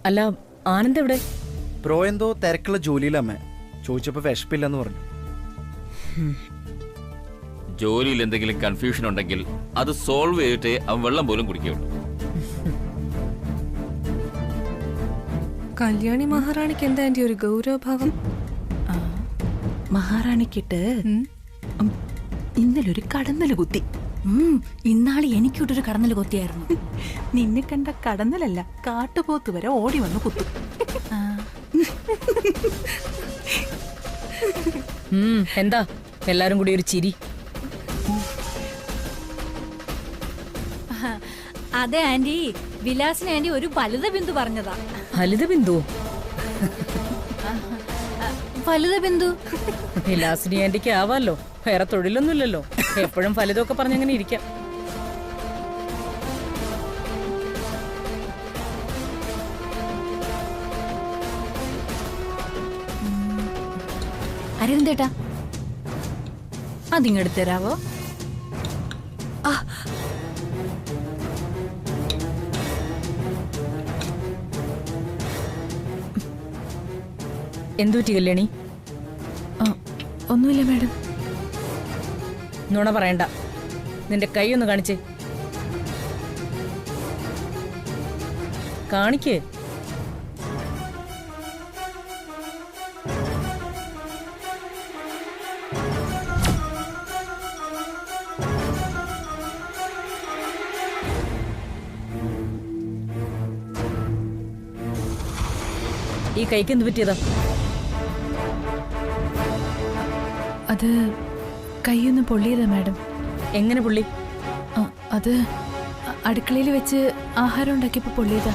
അല്ല, ആനന്ദ് എവിടെ? ബ്രോ എന്തോ തിരക്കുള്ള ജോലിയിലമ്മേ. ചോദിച്ചപ്പോ വിശപ്പില്ലെന്ന് പറഞ്ഞു. ജോലിയിൽ എന്തെങ്കിലും കൺഫ്യൂഷൻ ഉണ്ടെങ്കിൽ അത് സോൾവ് ചെയ്തിട്ടേ അവൻ വെള്ളം പോലും കുടിക്കുള്ളൂ. കല്യാണി മഹാറാണിക്ക് എന്താ ആന്റി ഒരു ഗൗരവഭാവം? മഹാറാണിക്കിട്ട് ഇന്നലൊരു കടന്നല് കുത്തി. ഇന്നാള് എനിക്കിട്ടൊരു കടന്നല് കൊത്തിയായിരുന്നു. നിന്നെ കണ്ട കടന്നലല്ല, കാട്ടുപോത്ത് വരെ ഓടി വന്ന് കുത്തും. എന്താ എല്ലാരും കൂടി ഒരു ചിരി? അതെ ആന്റി, വിലാസിന് ആന്റി ഒരു ഫലിത ബിന്ദു പറഞ്ഞതാ. ഫലിത ബിന്ദു? ഫലിത ബിന്ദു വിലാസിനി ആന്റിക്ക് ആവാലോ, വേറെ തൊഴിലൊന്നുമില്ലല്ലോ. എപ്പോഴും ഫലിതമൊക്കെ പറഞ്ഞങ്ങനെ ഇരിക്കാം. അരവിന്ദേട്ടാ, അതിങ്ങെടുത്ത് തരാവോ? എന്തുപറ്റി കല്യാണി? ഒന്നുമില്ല മാഡം. നുണ പറയണ്ട. നിന്റെ കൈ ഒന്ന് കാണിച്ചേ. കാണിക്കേ. ഈ കൈക്ക് എന്ത് പറ്റിയതാ? അത് കൈയൊന്ന് പൊള്ളിയതാ മാഡം. എങ്ങനെ പൊള്ളി? അത് അടുക്കളയിൽ വെച്ച് ആഹാരം ഉണ്ടാക്കിയപ്പോ പൊള്ളിയതാ.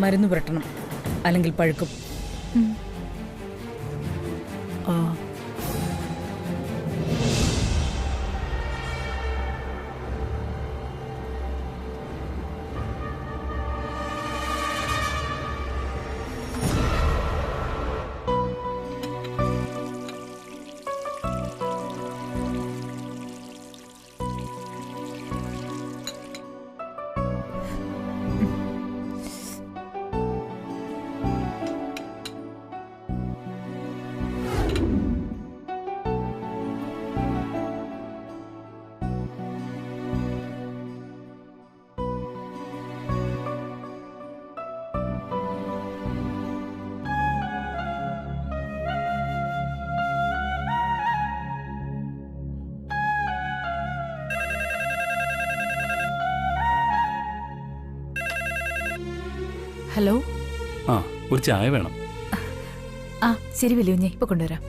മരുന്ന് പുരട്ടണം, അല്ലെങ്കിൽ പഴുക്കും. ഹലോ. ഒരു ചായ വേണം. ശരി വലിയ ഞാൻ ഇപ്പൊ കൊണ്ടുവരാം.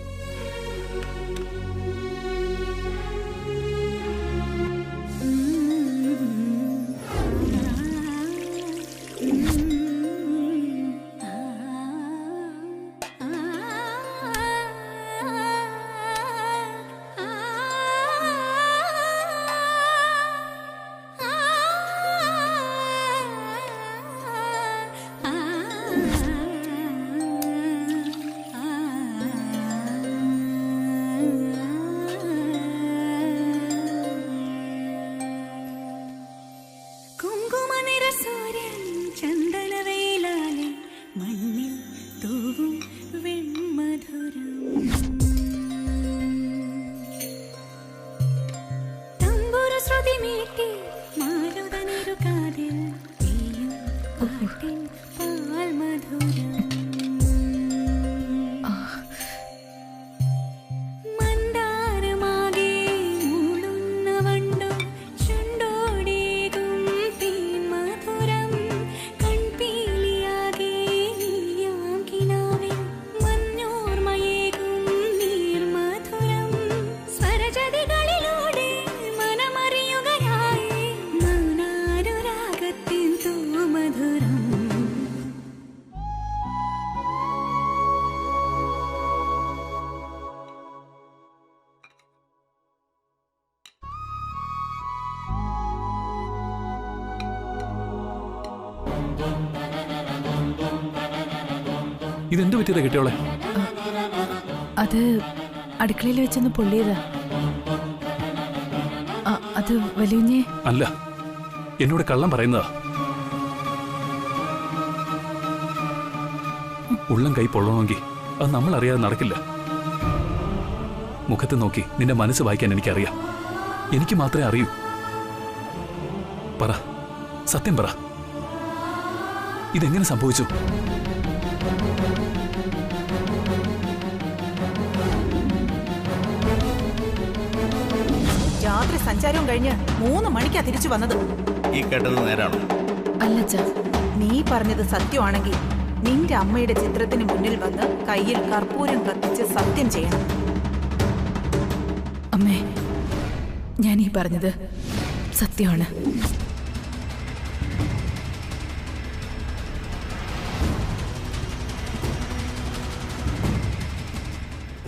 ഇതെന്ത് പറ്റിയതാ കിട്ടിയോളെ? അത് അടുക്കളയിൽ വെച്ചൊന്ന് പൊള്ളിയതാ. അത് അത് വലിയ അല്ല, എന്നോട് കള്ളം പറയുന്നതാ. ഉള്ളം കൈ പൊള്ളണമെങ്കിൽ അത് നമ്മൾ അറിയാതെ നടക്കില്ല. മുഖത്ത് നോക്കി നിന്റെ മനസ്സ് വായിക്കാൻ എനിക്കറിയാം. എനിക്ക് മാത്രമേ അറിയൂ. പറ, സത്യം പറ, ഇതെങ്ങനെ സംഭവിച്ചു? രാത്രി സഞ്ചാരവും കഴിഞ്ഞ് 3 മണിക്കാ തിരിച്ചു വന്നത്. ഈ കേട്ടത് നേരാണോ? അല്ലച്ചാ, നീ പറഞ്ഞത് സത്യമാണെങ്കിൽ നിന്റെ അമ്മയുടെ ചിത്രത്തിന് മുന്നിൽ വന്ന് കയ്യിൽ കർപ്പൂരം കത്തിച്ച് സത്യം ചെയ്യണം. അമ്മേ, ഞാൻ ഈ പറഞ്ഞത് സത്യമാണ്.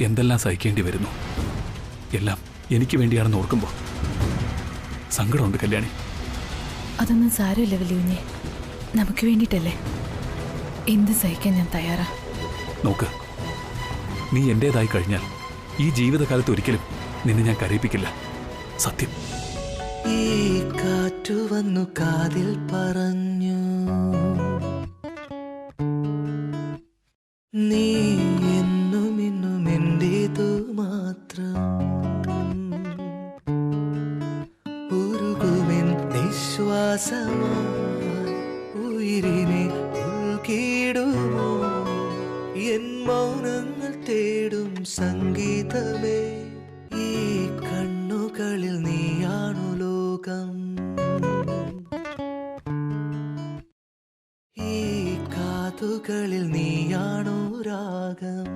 എന്തെല്ലാം സഹിക്കേണ്ടി വരുന്നു. എല്ലാം എനിക്ക് വേണ്ടിയാണെന്ന് ഓർക്കുമ്പോൾ സങ്കടമുണ്ട് കല്യാണി. അതൊന്നും സാരമില്ല വലിയ, നമുക്ക് വേണ്ടിയിട്ടല്ലേ. എന്ത് സഹിക്കാൻ ഞാൻ തയ്യാറാ. നോക്ക്, നീ എന്റേതായി കഴിഞ്ഞാൽ ഈ ജീവിതകാലത്ത് ഒരിക്കലും നിന്നെ ഞാൻ കരയിപ്പിക്കില്ല. സത്യം. ഈ കാറ്റു വന്നു കാതിൽ പറഞ്ഞു, നീ എന്നും ഇന്നും എന്റേതു മാത്രം. ഉരുകുമെൻ നിശ്വാസമായി ഉയിരിനെ ഉൾക്കിടുമോ, എൻ മൗനങ്ങൾ തേടും സംഗീതമേ. ഈ കണ്ണുകളിൽ നീയാണു ലോകം, ഈ കാതുകളിൽ നീയാണു രാഗം.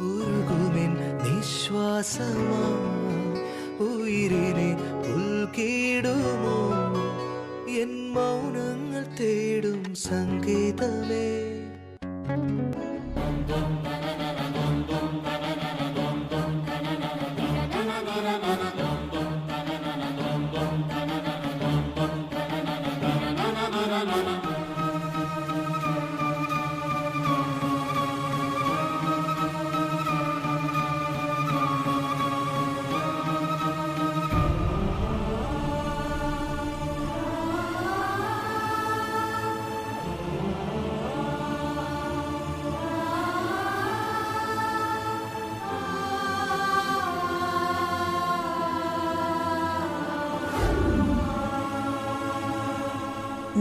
ഉരുകുമെൻ നിശ്വാസമായി ഉയിരിനെ ഉൾക്കിടുമോ, എൻ മൗനങ്ങൾ തേടും സംഗീതമേ.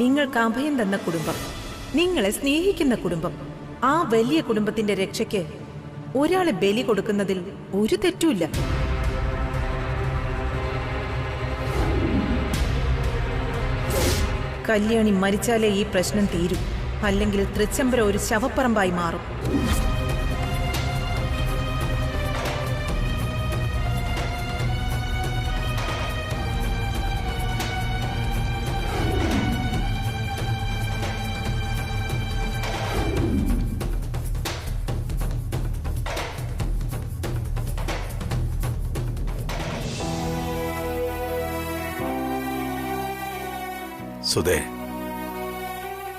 നിങ്ങൾക്ക് അഭയം തന്ന കുടുംബം, നിങ്ങളെ സ്നേഹിക്കുന്ന കുടുംബം, ആ വലിയ കുടുംബത്തിന്റെ രക്ഷയ്ക്ക് ഒരാളെ ബലി കൊടുക്കുന്നതിൽ ഒരു തെറ്റുമില്ല. കല്യാണി മരിച്ചാലേ ഈ പ്രശ്നം തീരും, അല്ലെങ്കിൽ തൃച്ചംബരം ഒരു ശവപ്പറമ്പായി മാറും. സുധേ,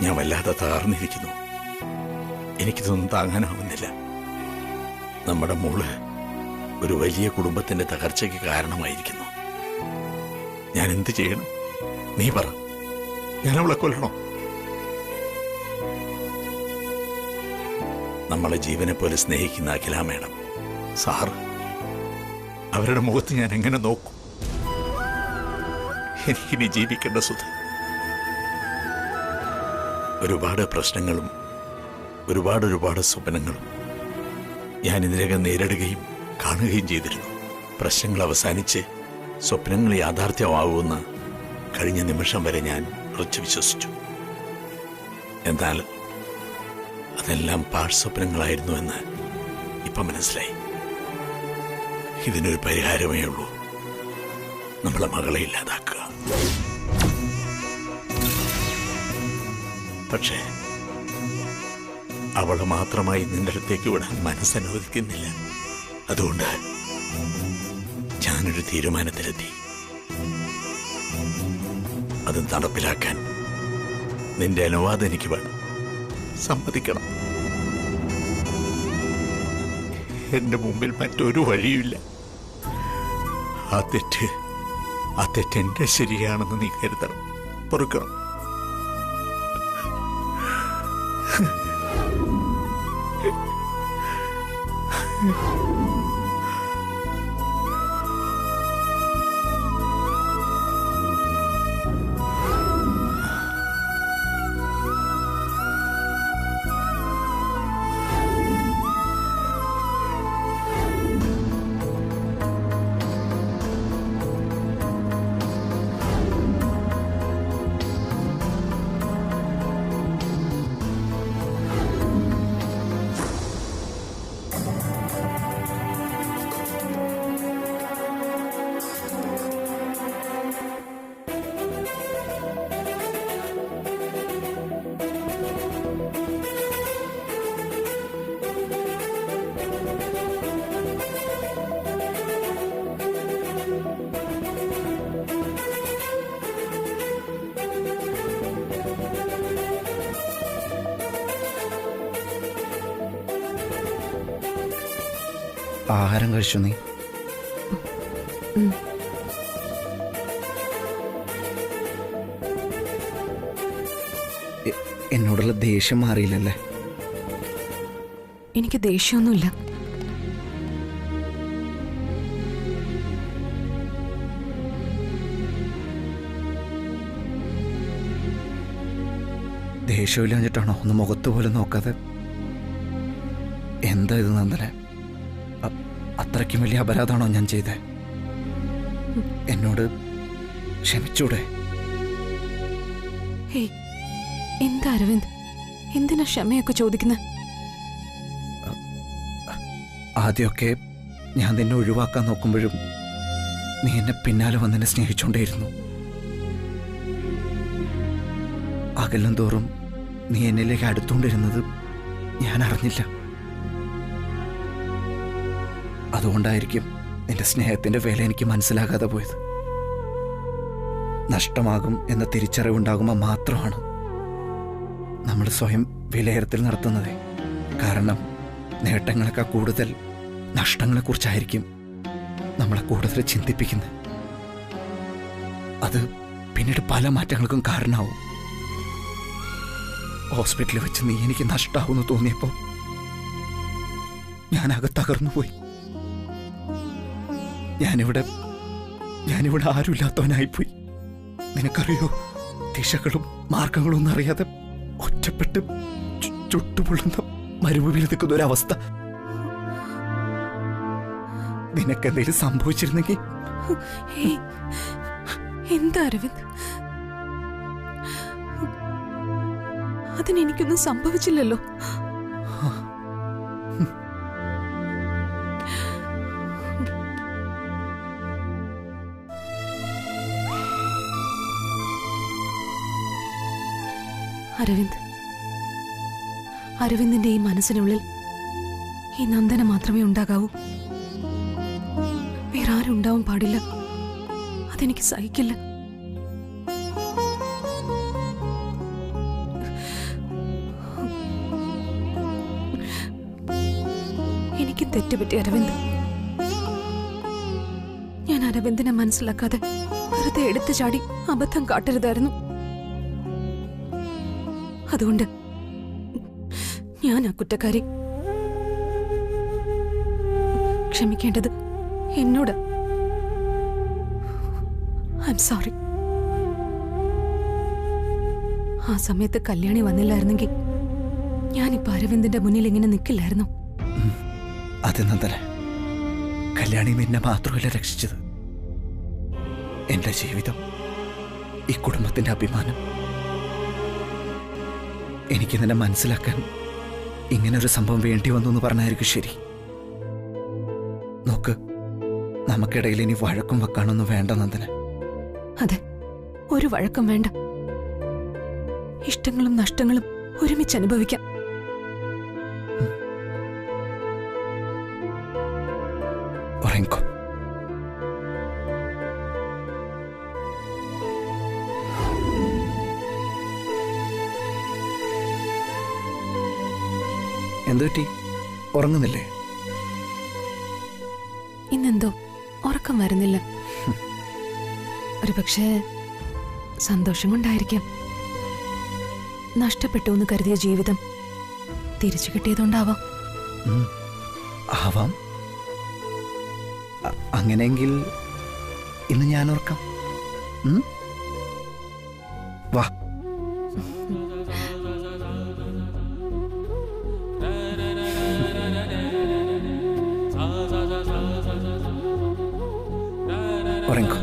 ഞാൻ വല്ലാതെ തകർന്നിരിക്കുന്നു. എനിക്കിതൊന്നും താങ്ങാനാവുന്നില്ല. നമ്മുടെ മോള് ഒരു വലിയ കുടുംബത്തിന്റെ തകർച്ചയ്ക്ക് കാരണമായിരിക്കുന്നു. ഞാൻ എന്ത് ചെയ്യണം? നീ പറ. ഞാൻ അവളെ കൊല്ലണോ? നമ്മളെ ജീവനെ പോലെ സ്നേഹിക്കുന്ന അഖില മേഡം, സാറ്, അവരുടെ മുഖത്ത് ഞാൻ എങ്ങനെ നോക്കും? എനിക്കിനി ജീവിക്കേണ്ട സുധ. ഒരുപാട് പ്രശ്നങ്ങളും ഒരുപാട് സ്വപ്നങ്ങളും ഞാൻ ഇതിനകം നേരിടുകയും കാണുകയും ചെയ്തിരുന്നു. പ്രശ്നങ്ങൾ അവസാനിച്ച് സ്വപ്നങ്ങൾ യാഥാർത്ഥ്യമാവുമെന്ന് കഴിഞ്ഞ നിമിഷം വരെ ഞാൻ ഉറച്ചു വിശ്വസിച്ചു. എന്നാൽ അതെല്ലാം പാഴ്സ്വപ്നങ്ങളായിരുന്നു എന്ന് ഇപ്പം മനസ്സിലായി. ഇതിനൊരു പരിഹാരമേ ഉള്ളൂ, നമ്മളെ മകളെ ഇല്ലാതാക്കുക. പക്ഷേ അവളെ മാത്രമായി നിന്റെ അടുത്തേക്ക് വിടാൻ മനസ്സനുവദിക്കുന്നില്ല. അതുകൊണ്ട് ഞാനൊരു തീരുമാനത്തിലെത്തി. അത് നടപ്പിലാക്കാൻ നിന്റെ അനുവാദം എനിക്ക് വേണം. സമ്മതിക്കണം. എന്റെ മുമ്പിൽ മറ്റൊരു വഴിയുമില്ല. ആ തെറ്റ് എന്റെ ശരിയാണെന്ന് നീ കരുതണം, പൊറുക്കണം. ആഹാരം കഴിച്ചു നീ? എന്നോടുള്ള ദേഷ്യം മാറിയില്ലല്ലേ? എനിക്ക് ദേഷ്യമൊന്നുമില്ല. ദേഷ്യമില്ലാഞ്ഞിട്ടാണോ ഒന്ന് മുഖത്ത് പോലും നോക്കാതെ? എന്താ ഇത് നന്ദനെ? അത്രയ്ക്കും വലിയ അപരാധമാണോ ഞാൻ ചെയ്തേ? എന്നോട് ക്ഷമിച്ചൂടെ? എന്താ അരവിന്ദ്, എന്തിനാ ക്ഷമയൊക്കെ ചോദിക്കുന്നത്? ആദ്യമൊക്കെ ഞാൻ നിന്നെ ഒഴിവാക്കാൻ നോക്കുമ്പോഴും നീ എന്നെ പിന്നാലെ വന്നെന്നെ സ്നേഹിച്ചോണ്ടേയിരുന്നു. അകലും തോറും നീ എന്നിലേക്ക് അടുത്തുകൊണ്ടിരുന്നത് ഞാൻ അറിഞ്ഞില്ല. അതുകൊണ്ടായിരിക്കും നിന്റെ സ്നേഹത്തിന്റെ വില എനിക്ക് മനസ്സിലാകാതെ പോയത്. നഷ്ടമാകും എന്ന തിരിച്ചറിവുണ്ടാകുമ്പോൾ മാത്രമാണ് നമ്മൾ സ്വയം വിലയിരുത്തൽ നടത്തുന്നത്. കാരണം നേട്ടങ്ങളെക്കാൾ കൂടുതൽ നഷ്ടങ്ങളെക്കുറിച്ചായിരിക്കും നമ്മളെ കൂടുതൽ ചിന്തിപ്പിക്കുന്നത്. അത് പിന്നീട് പല മാറ്റങ്ങൾക്കും കാരണമാവും. ഹോസ്പിറ്റലിൽ വെച്ച് നീ എനിക്ക് നഷ്ടമാവുമെന്ന് തോന്നിയപ്പോൾ ഞാനകെ തകർന്നുപോയി. ഞാനിവിടെ ആരുമില്ലാത്തവനായിപ്പോയി. നിനക്കറിയോ, ദിശകളും മാർഗങ്ങളും ഒന്നും അറിയാതെ ഒറ്റപ്പെട്ട് ചുട്ടുപൊള്ളുന്ന മരുഭൂമിയിൽ നിൽക്കുന്ന ഒരവസ്ഥ. നിനക്കെന്തെങ്കിലും സംഭവിച്ചിരുന്നെങ്കിൽ? എന്താ അരവിന്ദ്, അതിനെനിക്കൊന്നും സംഭവിച്ചില്ലല്ലോ. അരവിന്ദിന്റെ ഈ മനസ്സിനുള്ളിൽ ഈ നന്ദന മാത്രമേ ഉണ്ടാകാവൂ. വേറെ ആരും ഉണ്ടാവാൻ പാടില്ല. അതെനിക്ക് സഹിക്കില്ല. എനിക്ക് തെറ്റുപറ്റി അരവിന്ദ്. ഞാൻ അരവിന്ദിനെ മനസ്സിലാക്കാതെ വെറുതെ എടുത്തു ചാടി അബദ്ധം കാട്ടരുതായിരുന്നു. അതുകൊണ്ട് ഞാൻ ആ കുറ്റക്കാരി. ക്ഷമിക്കേണ്ടത് എന്നോട്. I am sorry. ആ സമയത്ത് കല്യാണി വന്നില്ലായിരുന്നെങ്കിൽ ഞാനിപ്പോ അരവിന്ദിന്റെ മുന്നിൽ ഇങ്ങനെ നിൽക്കില്ലായിരുന്നു. അത് നന്ദന, കല്യാണി നിന്നെ മാത്രമല്ല രക്ഷിച്ചത്, എന്റെ ജീവിതം, ഈ കുടുംബത്തിന്റെ അഭിമാനം. എനിക്ക് നിന്നെ മനസ്സിലാക്കാൻ ഇങ്ങനൊരു സംഭവം വേണ്ടി വന്നു എന്ന് പറഞ്ഞായിരിക്കും ശരി. നോക്ക്, നമുക്കിടയിൽ ഇനി വഴക്കും വെക്കാനൊന്നും വേണ്ട നന്ദന. അതെ, ഒരു വഴക്കം വേണ്ട. ഇഷ്ടങ്ങളും നഷ്ടങ്ങളും ഒരുമിച്ച് അനുഭവിക്കാം. ഉറങ്ങിക്കോ. എന്ത് പറ്റി? ഉറങ്ങുന്നില്ലേ? ഇന്നെന്തോ ഉറക്കം വരുന്നില്ല. ഒരു പക്ഷേ സന്തോഷം കൊണ്ടായിരിക്കാം. നഷ്ടപ്പെട്ടു എന്ന് കരുതിയ ജീവിതം തിരിച്ചു കിട്ടിയതുകൊണ്ടാവാം. ആവാം. അങ്ങനെയെങ്കിൽ ഇന്ന് ഞാൻ ഓർക്കാം. വാ. ഉറങ്ങോ.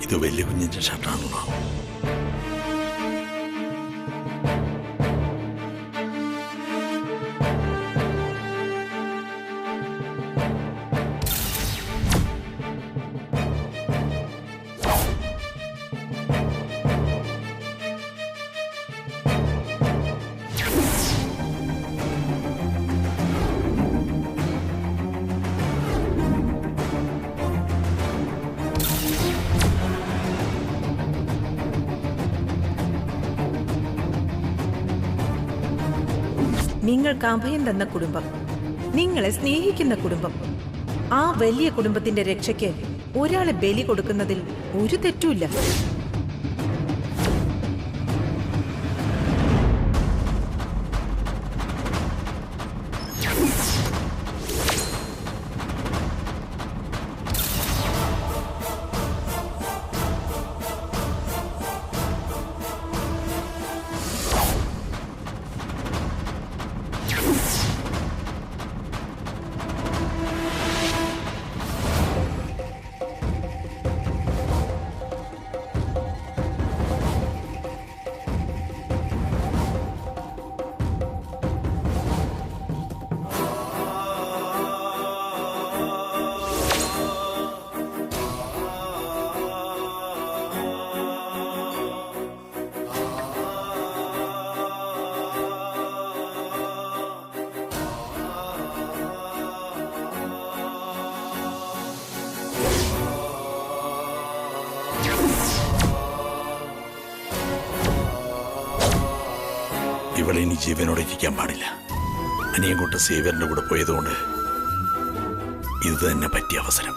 ഇത് വലിയ കുഞ്ഞിന്റെ ഷർട്ടാണല്ലോ. നിങ്ങൾക്ക് അഭയം തന്ന കുടുംബം, നിങ്ങളെ സ്നേഹിക്കുന്ന കുടുംബം, ആ വലിയ കുടുംബത്തിന്റെ രക്ഷയ്ക്ക് ഒരാളെ ബലി കൊടുക്കുന്നതിൽ ഒരു തെറ്റുമില്ല. ഇവളെ ഇനി ജീവനോടെ ഇരിക്കാൻ പാടില്ല. അനിയൻ കൊണ്ട് സേവ്യറിന്റെ കൂടെ പോയതുകൊണ്ട് ഇത് തന്നെ പറ്റിയ അവസരം.